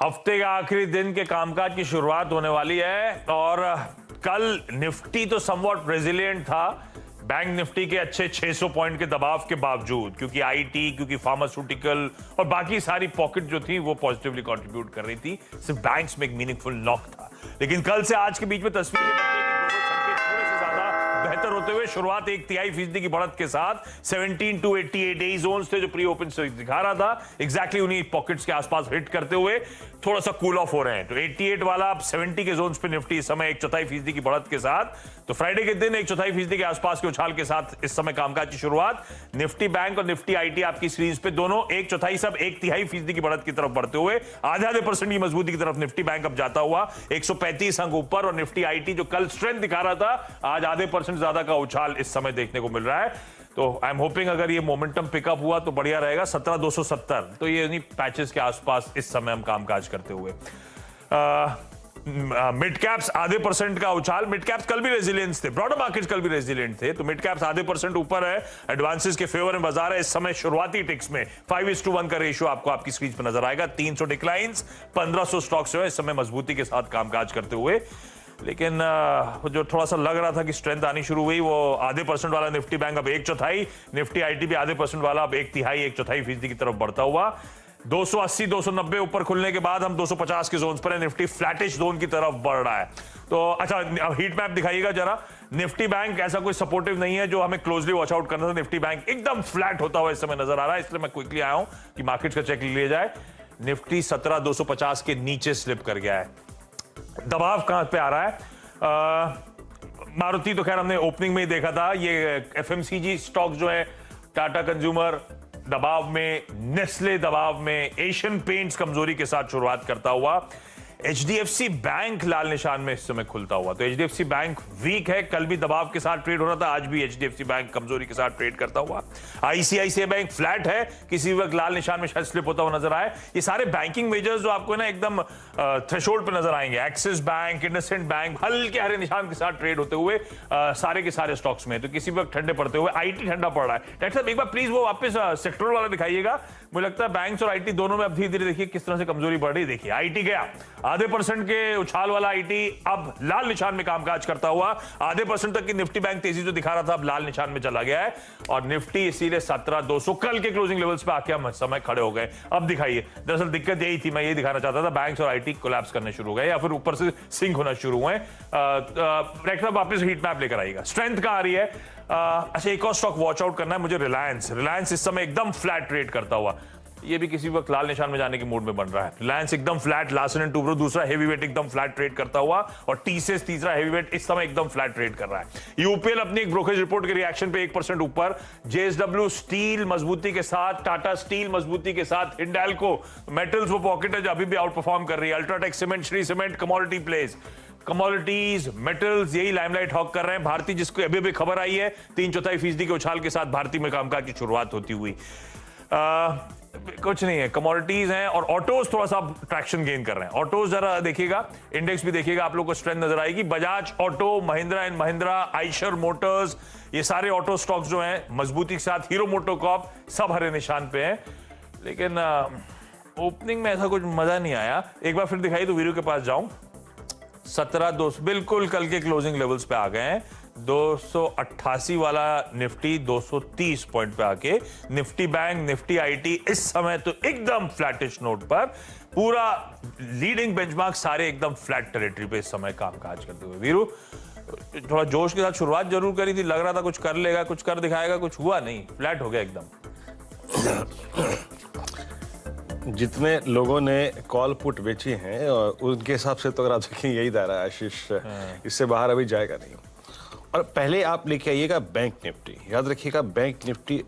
हफ्ते का आखिरी दिन के कामकाज की शुरुआत होने वाली है और कल निफ्टी तो समवॉट रेजिलिएंट था बैंक निफ्टी के अच्छे 600 पॉइंट के दबाव के बावजूद, क्योंकि आईटी, क्योंकि फार्मास्यूटिकल और बाकी सारी पॉकेट जो थी वो पॉजिटिवली कंट्रीब्यूट कर रही थी। सिर्फ बैंक्स में एक मीनिंगफुल नॉक था, लेकिन कल से आज के बीच में तस्वीर थोड़े से ज्यादा बेहतर होते हुए शुरुआत 1/3% की बढ़त के साथ 17 to 88 यही जोन्स थे जो प्री ओपन से दिखा रहा था, एग्जैक्टली उन्हीं पॉकेट्स के आसपास हिट करते हुए थोड़ा सा कूल ऑफ हो रहे हैं। तो 88 वाला अब 70 के जोन्स पे निफ्टी इस समय 1/4% की बढ़त के साथ, तो फ्राइडे के दिन 1/4% के आसपास के उछाल के साथ इस समय कामकाज की शुरुआत। निफ्टी बैंक और निफ्टी आईटी आपकी सीरीज पे दोनों 1/4 सब 1/3% की बढ़त की तरफ बढ़ते हुए आधे % की मजबूती की तरफ निफ्टी बैंक अब जाता हुआ 135 अंक ऊपर, और निफ्टी आईटी जो कल स्ट्रेंथ दिखा रहा था आज आधे % ज्यादा का उछाल इस समय देखने को मिल रहा है। तो आई एम होपिंग अगर ये मोमेंटम पिकअप हुआ तो बढ़िया रहेगा। 17,270 तो ये इन्हीं पैचेस के आसपास इस समय हम कामकाज करते हुए। मिड कैप्स आधे % का उछाल। मिड कैप्स कल भी रेजिलियंस थे, ब्रॉडर मार्केट्स कल भी रेजिलिएंट थे, तो मिड कैप्स आधे % ऊपर है, एडवांसेस के फेवर में बाजार है इस समय। शुरुआती टिक्स में 5:1 का रेशियो आपको आपकी स्क्रीन पर नजर आएगा। 300 डिक्लाइंस, 1500 स्टॉक्स जो है इस समय मजबूती के साथ कामकाज करते हुए। लेकिन जो थोड़ा सा लग रहा था कि स्ट्रेंथ आनी शुरू हुई वो आधे % वाला निफ्टी बैंक अब 1/4, निफ्टी आईटी भी आधे % वाला अब 1/3 1/4% की तरफ बढ़ता हुआ। 280 290 ऊपर खुलने के बाद हम 250 के जोन पर है, निफ्टी फ्लैटिश जोन की तरफ बढ़ रहा है। तो अच्छा, अब हीट मैप दिखाइएगा जरा। निफ्टी बैंक ऐसा कोई सपोर्टिव नहीं है जो हमें क्लोजली वॉच आउट करना था। निफ्टी बैंक एकदम फ्लैट होता हुआ इस समय नजर आ रहा है, इसलिए मैं क्विकली आया हूं कि मार्केट का चेक लिया जाए। निफ्टी 17,250 के नीचे स्लिप कर गया है। दबाव कहां पे आ रहा है? मारुति तो खैर हमने ओपनिंग में ही देखा था। ये एफएमसीजी स्टॉक जो है, टाटा कंज्यूमर दबाव में, नेस्ले दबाव में, एशियन पेंट्स कमजोरी के साथ शुरुआत करता हुआ, एचडीएफसी बैंक लाल निशान में इस समय खुलता हुआ। तो एचडीएफसी बैंक वीक है, कल भी दबाव के साथ ट्रेड हो रहा था, आज भी एचडीएफसी बैंक कमजोरी के साथ ट्रेड करता हुआ। आईसीआईसीआई बैंक फ्लैट है, किसी वक्त लाल निशान में शायद स्लिप होता हुआ नजर आए। ये सारे बैंकिंग मेजर्स जो आपको ना एकदम थ्रेशोल्ड पे नजर आएंगे, एक्सिस बैंक, इंडसइंड बैंक हल्के हरे निशान के साथ ट्रेड होते हुए सारे के सारे स्टॉक्स में, तो किसी वक्त ठंडे पड़ते हुए। आईटी ठंडा पड़ रहा है। डॉक्टर साहब एक बार प्लीज वो वापस सेक्टोरल वाला दिखाइएगा। मुझे लगता है बैंक्स और आईटी दोनों में अब धीरे धीरे देखिए किस तरह से कमजोरी बढ़ रही। देखिए आईटी गया आधे % के उछाल वाला आईटी अब लाल निशान में कामकाज करता हुआ, आधे % तक की निफ्टी बैंक तेजी जो दिखा रहा था अब लाल निशान में चला गया है, और निफ्टी इसीलिए 17,200 कल के क्लोजिंग लेवल्स पे आके हम समय खड़े हो गए। अब दिखाइए, दरअसल दिक्कत यही थी, मैं ये दिखाना चाहता था, बैंक्स और आईटी कोलैप्स करने शुरू हो गए या फिर ऊपर से सिंक होना शुरू हुए। वापस हीट मैप लेकर आइएगा। स्ट्रेंथ कहां आ रही है? अच्छा, एक और स्टॉक वॉच आउट करना है मुझे, रिलायंस इस समय एकदम फ्लैट ट्रेड करता हुआ। ये भी किसी वक्त लाल निशान में जाने के मूड में बन रहा है। रिलायंस एकदम फ्लैट, लार्सन एंड टूब्रो दूसरा हेवीवेट एकदम फ्लैट ट्रेड करता हुआ, और टीसीएस तीसरा हेवीवेट इस समय एकदम फ्लैट ट्रेड कर रहा है। यूपीएल अपनी एक ब्रोकरेज रिपोर्ट के रिएक्शन पे 1% ऊपर, जेएसडब्ल्यू स्टील मजबूती के साथ, टाटा स्टील मजबूती के साथ, हिंडाल्को मेटल्स वो पॉकेट है जो अभी भी आउट परफॉर्म कर रही है। UltraTech cement, Shri cement, commodity place, commodities, metals यही लाइमलाइट हॉक कर रहे हैं। भारतीय जिसको अभी भी खबर आई है 3/4% के उछाल के साथ भारतीय में कामकाज की शुरुआत होती हुई। कुछ नहीं है, कमोडिटीज हैं, और ऑटोज थोड़ा सा ट्रैक्शन गेन कर रहे हैं। ऑटोज जरा देखिएगा, इंडेक्स भी देखिएगा, आप लोग को स्ट्रेंथ नजर आएगी। Bajaj auto, Mahindra and Mahindra, Eicher Motors, ये सारे ऑटो स्टॉक्स जो हैं मजबूती के साथ, हीरो मोटोकॉर्प सब हरे निशान पे हैं। लेकिन ओपनिंग में ऐसा कुछ मजा नहीं आया। एक बार फिर दिखाई तो वीडियो के पास जाऊं। 17,200 बिल्कुल कल के क्लोजिंग लेवल्स पे आ गए हैं। 288 वाला निफ्टी 230 पॉइंट पे आके, निफ्टी बैंक, निफ्टी आईटी इस समय तो एकदम फ्लैटिश नोट पर, पूरा लीडिंग बेंचमार्क सारे एकदम फ्लैट टेरिटरी पे इस समय कामकाज करते हुए। वीरू थोड़ा जोश के साथ शुरुआत जरूर करी थी, लग रहा था कुछ कर लेगा, कुछ कर दिखाएगा, कुछ हुआ नहीं, फ्लैट हो गया एकदम। जितने लोगों ने कॉल पुट बेची हैं और उनके हिसाब से तो अगर आप देखें यही दायरा है आशीष, इससे बाहर अभी जाएगा नहीं। और पहले आप लेके आइएगा बैंक निफ्टी, याद रखिएगा बैंक निफ्टी